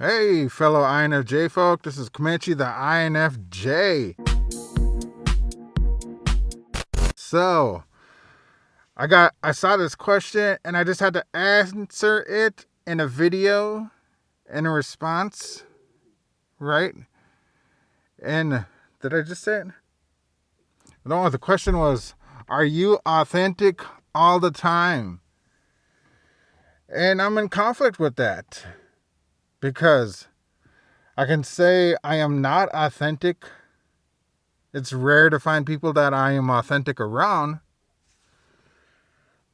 Hey, fellow INFJ folk, this is Comanche the INFJ. So, I saw this question and I just had to answer it in a video in a response, right? And did I just say it? No, the question was, are you authentic all the time? And I'm in conflict with that because I can say I am not authentic. It's rare to find people that I am authentic around.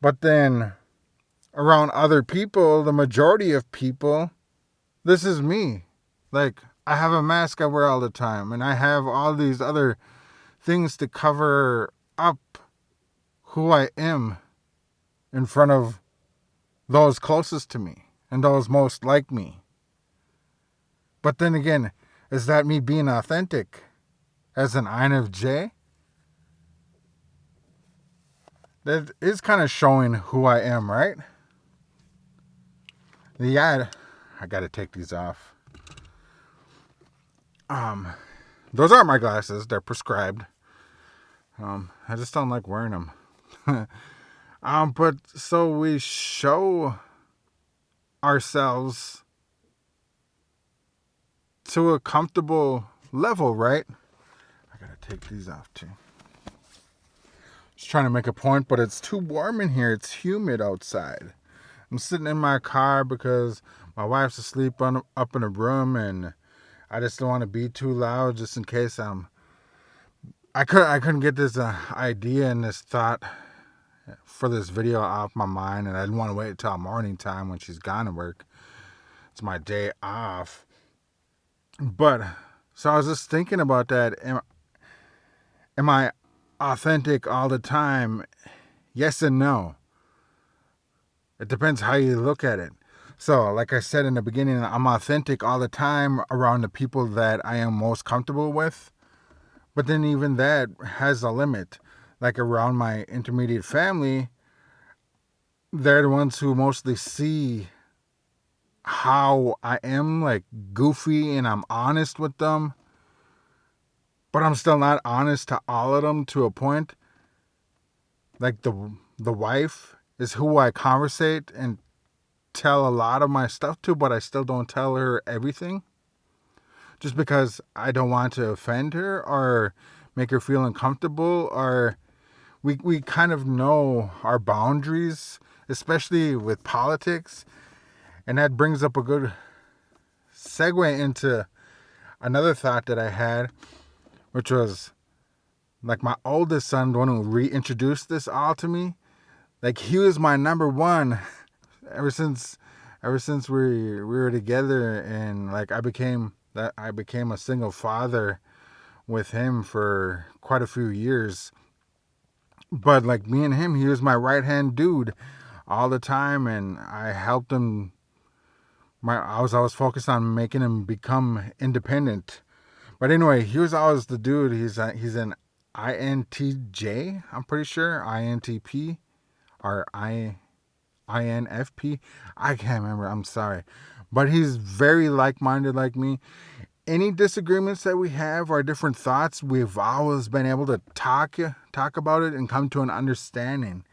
But then around other people, the majority of people, this is me. Like, I have a mask I wear all the time, and I have all these other things to cover up who I am in front of those closest to me and those most like me. But then again, is that me being authentic as an INFJ? That is kind of showing who I am, right? Yeah, I gotta take these off. Those aren't my glasses. They're prescribed. I just don't like wearing them. But so we show ourselves to a comfortable level, right? I gotta take these off too. Just trying to make a point, but it's too warm in here. It's humid outside. I'm sitting in my car because my wife's asleep up in a room, and I just don't want to be too loud, just in case I couldn't get this idea and this thought for this video off my mind, and I didn't want to wait until morning time when she's gone to work. It's my day off. But so I was just thinking about that. Am I authentic all the time? Yes and no. It depends how you look at it. So, like I said in the beginning, I'm authentic all the time around the people that I am most comfortable with. But then even that has a limit. Like around my intermediate family, they're the ones who mostly see how I am, like goofy, and I'm honest with them. But I'm still not honest to all of them to a point. Like the wife is who I conversate and tell a lot of my stuff to, but I still don't tell her everything. Just because I don't want to offend her or make her feel uncomfortable, or we kind of know our boundaries, especially with politics. And that brings up a good segue into another thought that I had, which was like my oldest son, the one who reintroduced this all to me. Like, he was my number one ever since we were together, and like I became a single father with him for quite a few years. But like me and him, he was my right hand dude all the time, and I helped him. I was always focused on making him become independent. But anyway, he was always the dude. He's an INTJ, I'm pretty sure, INTP or INFP. I can't remember. I'm sorry. But he's very like-minded like me. Any disagreements that we have or different thoughts, we've always been able to talk about it and come to an understanding.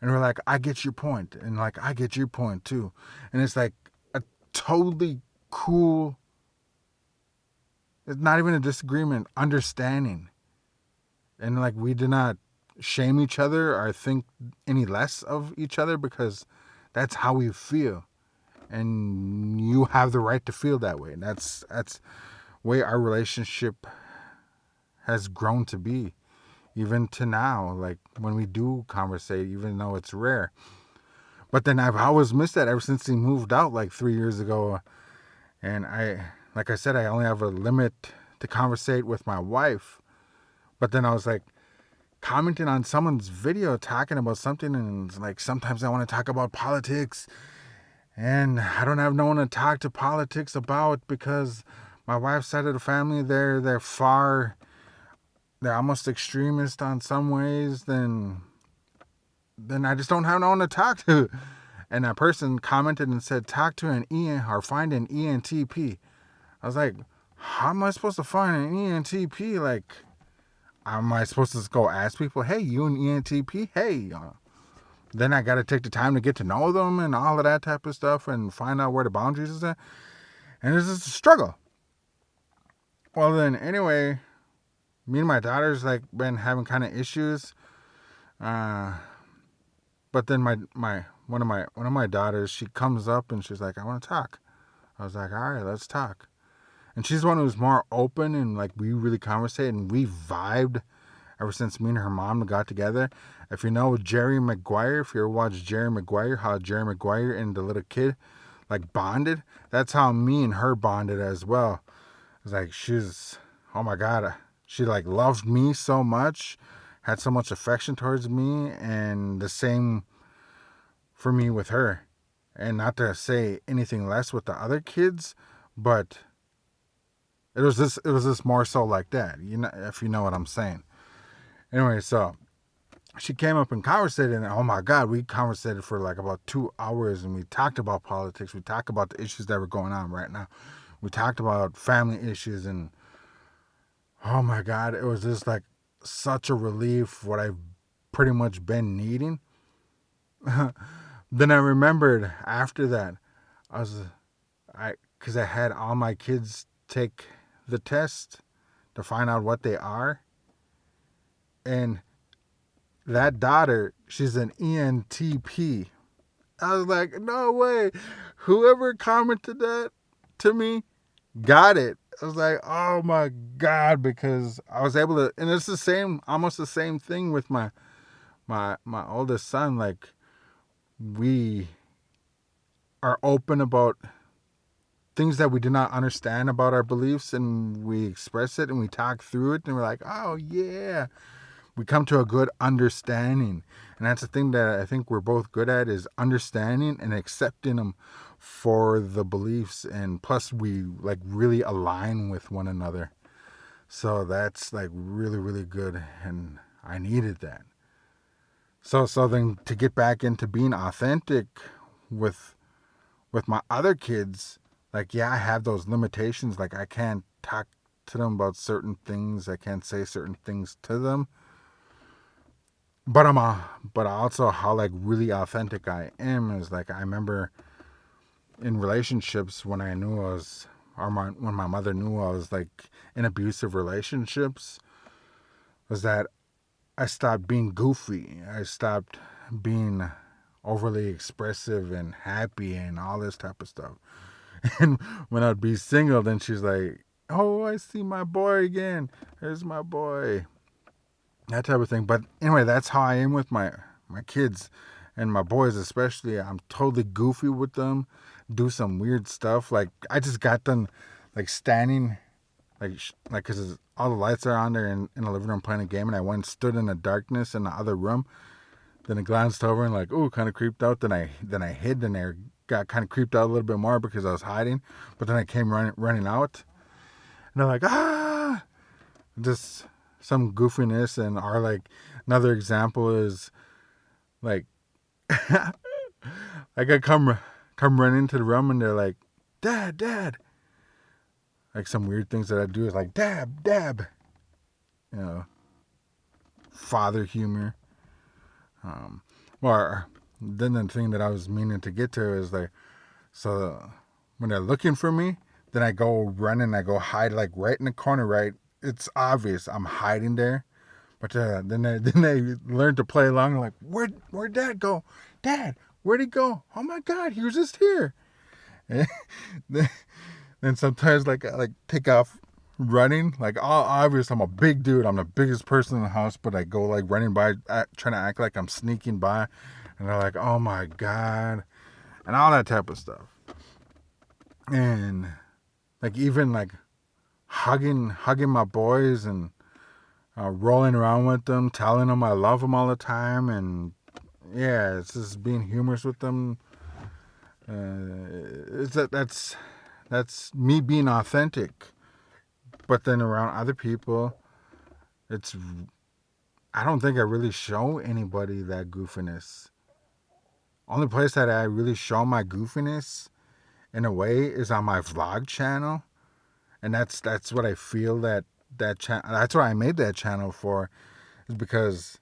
And we're like, I get your point. And like, I get your point too. And it's like a totally cool, it's not even a disagreement, understanding. And like, we do not shame each other or think any less of each other because that's how we feel. And you have the right to feel that way. And that's the way our relationship has grown to be, even to now, like when we do conversate, even though it's rare. But then I've always missed that ever since he moved out like 3 years ago. And like I said, I only have a limit to conversate with my wife. But then I was like commenting on someone's video talking about something, and like sometimes I want to talk about politics, and I don't have no one to talk to politics about because my wife's side of the family, they're almost extremist on some ways. Then I just don't have no one to talk to. And that person commented and said, talk to an or find an ENTP. I was like, how am I supposed to find an ENTP? Like, am I supposed to go ask people, hey, you an ENTP? Hey. Then I got to take the time to get to know them and all of that type of stuff and find out where the boundaries is at. And it's just a struggle. Well, then, anyway, me and my daughter's like been having kind of issues. But then one of my daughters, she comes up and she's like, I want to talk. I was like, all right, let's talk. And she's one who's more open and like we really conversate and we vibed ever since me and her mom got together. If you know Jerry Maguire, if you ever watched Jerry Maguire, how Jerry Maguire and the little kid like bonded, that's how me and her bonded as well. It's like oh my God, she like loved me so much, had so much affection towards me, and the same for me with her. And not to say anything less with the other kids, but it was this more so like that, you know, if you know what I'm saying. Anyway, so she came up and conversated, and oh my God, we conversated for like about 2 hours, and we talked about politics. We talked about the issues that were going on right now. We talked about family issues, and oh my God, it was just like such a relief, what I've pretty much been needing. Then I remembered after that, because I had all my kids take the test to find out what they are. And that daughter, she's an ENTP. I was like, no way. Whoever commented that to me got it. I was like, oh my God, because I was able to, and it's the same, almost the same thing with my oldest son. Like, we are open about things that we do not understand about our beliefs, and we express it and we talk through it, and we're like, oh yeah, we come to a good understanding. And that's the thing that I think we're both good at, is understanding and accepting them for the beliefs, and plus we like really align with one another. So that's like really, really good, and I needed that. So then to get back into being authentic with my other kids, like, yeah, I have those limitations. Like, I can't talk to them about certain things. I can't say certain things to them. But also how like really authentic I am is like, I remember in relationships when I knew I was, when my mother knew I was like in abusive relationships, was that I stopped being goofy. I stopped being overly expressive and happy and all this type of stuff. And when I'd be single, then she's like, oh, I see my boy again. There's my boy. That type of thing. But anyway, that's how I am with my kids and my boys especially. I'm totally goofy with them. Do some weird stuff. Like, I just got them like standing, like because all the lights are on there in the living room playing a game, and I went and stood in the darkness in the other room. Then I glanced over and like, ooh, kind of creeped out. Then I hid, and I got kind of creeped out a little bit more because I was hiding. But then I came running out, and they're like, ah, just some goofiness. And our like another example is like, like I come running into the room, and they're like, Dad. Like some weird things that I do is like, Dab, you know, father humor. Well, then the thing that I was meaning to get to is like, so when they're looking for me, then I go run and I go hide like right in the corner, right? It's obvious I'm hiding there. But then they learn to play along, like, where'd Dad go? Dad, where'd he go? Oh my God, he was just here. And then sometimes like I take off running, like, all obvious I'm a big dude, I'm the biggest person in the house, but I go like running by, trying to act like I'm sneaking by, and they're like, oh my God, and all that type of stuff. And like even like hugging my boys and rolling around with them, telling them I love them all the time, and yeah, it's just being humorous with them. That's me being authentic. But then around other people, I don't think I really show anybody that goofiness. Only place that I really show my goofiness in a way is on my vlog channel, and that's what I feel that channel. That's what I made that channel for, is because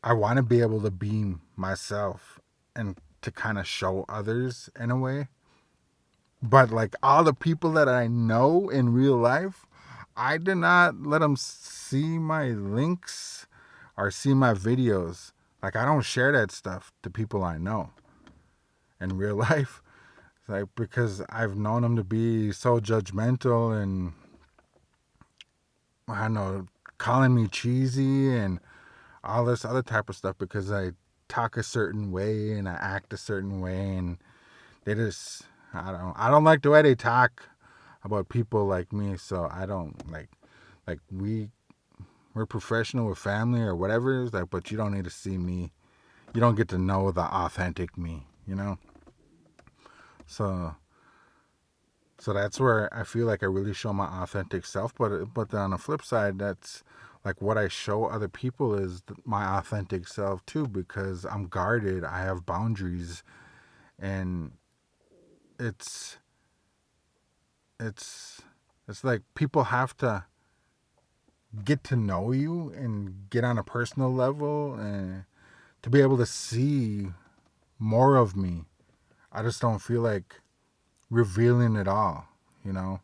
I want to be able to be myself and to kind of show others in a way. But like all the people that I know in real life, I did not let them see my links or see my videos. Like I don't share that stuff to people I know in real life. Like because I've known them to be so judgmental and I don't know, calling me cheesy and all this other type of stuff because I talk a certain way and I act a certain way, and they just I don't like the way they talk about people like me, so I don't like we're professional with family or whatever, like, but you don't need to see me. You don't get to know the authentic me, you know? So that's where I feel like I really show my authentic self, but on the flip side, that's like what I show other people is my authentic self too, because I'm guarded, I have boundaries, and it's it's it's like people have to get to know you and get on a personal level and to be able to see more of me. I just don't feel like revealing it all, you know?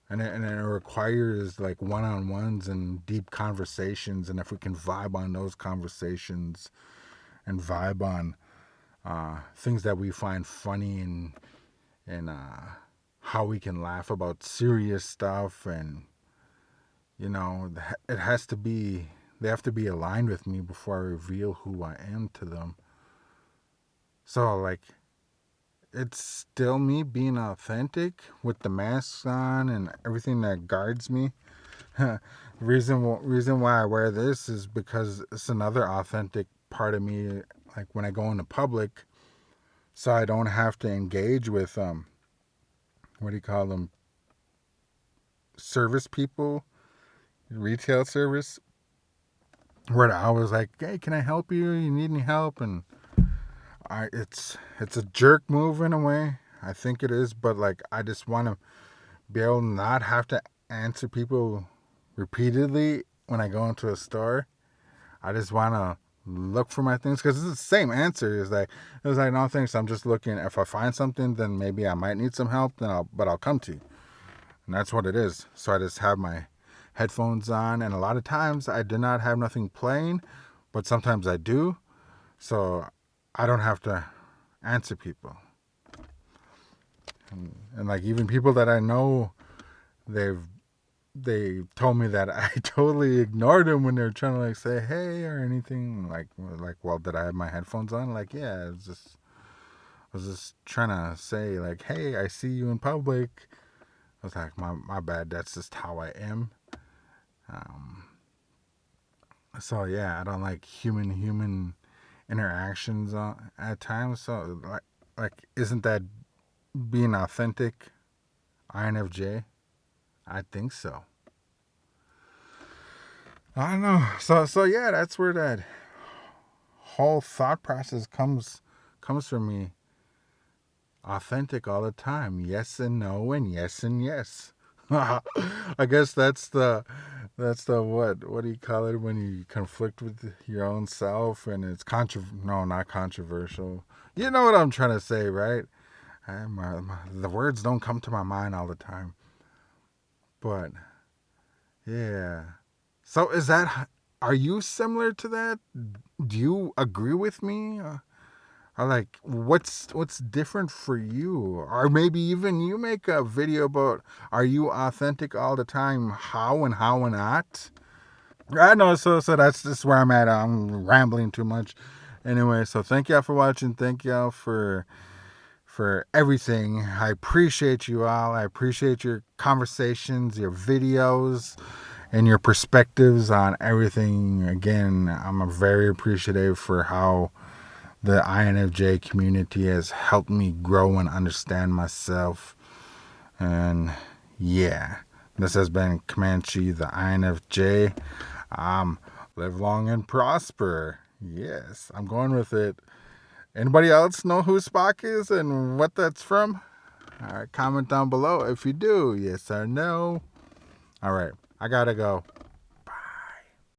And it requires like one-on-ones and deep conversations, and if we can vibe on those conversations and vibe on things that we find funny and how we can laugh about serious stuff, and you know, it has to be, they have to be aligned with me before I reveal who I am to them. So like it's still me being authentic with the mask on and everything that guards me. reason why I wear this is because it's another authentic part of me, like when I go into public, so I don't have to engage with what do you call them, service people, retail service, where I was like, hey, can I help you? You need any help? And it's a jerk move in a way. I think it is, but like I just want to be able to not have to answer people repeatedly when I go into a store. I just want to look for my things because it's the same answer. It's like no thanks. I'm just looking. If I find something, then maybe I might need some help. Then I'll come to you, and that's what it is. So I just have my headphones on, and a lot of times I do not have nothing playing, but sometimes I do. So I don't have to answer people. And like even people that I know, they told me that I totally ignored them when they were trying to like say hey or anything. Like well, did I have my headphones on? Like yeah, I was just trying to say like hey, I see you in public. I was like my bad. That's just how I am. Um, so yeah, I don't like human interactions at times. So like isn't that being authentic, INFJ? I think so. I don't know. So yeah, that's where that whole thought process comes from me. Authentic all the time. Yes and no and yes and yes. I guess that's the what do you call it when you conflict with your own self and it's no, not controversial. You know what I'm trying to say, right? The words don't come to my mind all the time. But yeah. So are you similar to that? Do you agree with me? Or like what's different for you? Or maybe even you make a video about are you authentic all the time? How and not? I know, so that's just where I'm at. I'm rambling too much. Anyway, so thank y'all for watching. Thank y'all for everything. I appreciate you all. I appreciate your conversations, your videos, and your perspectives on everything. Again, I'm very appreciative for how the INFJ community has helped me grow and understand myself. And yeah, this has been Comanche the INFJ. Live long and prosper. Yes, I'm going with it. Anybody else know who Spock is and what that's from? All right, comment down below if you do. Yes or no. All right, I gotta go.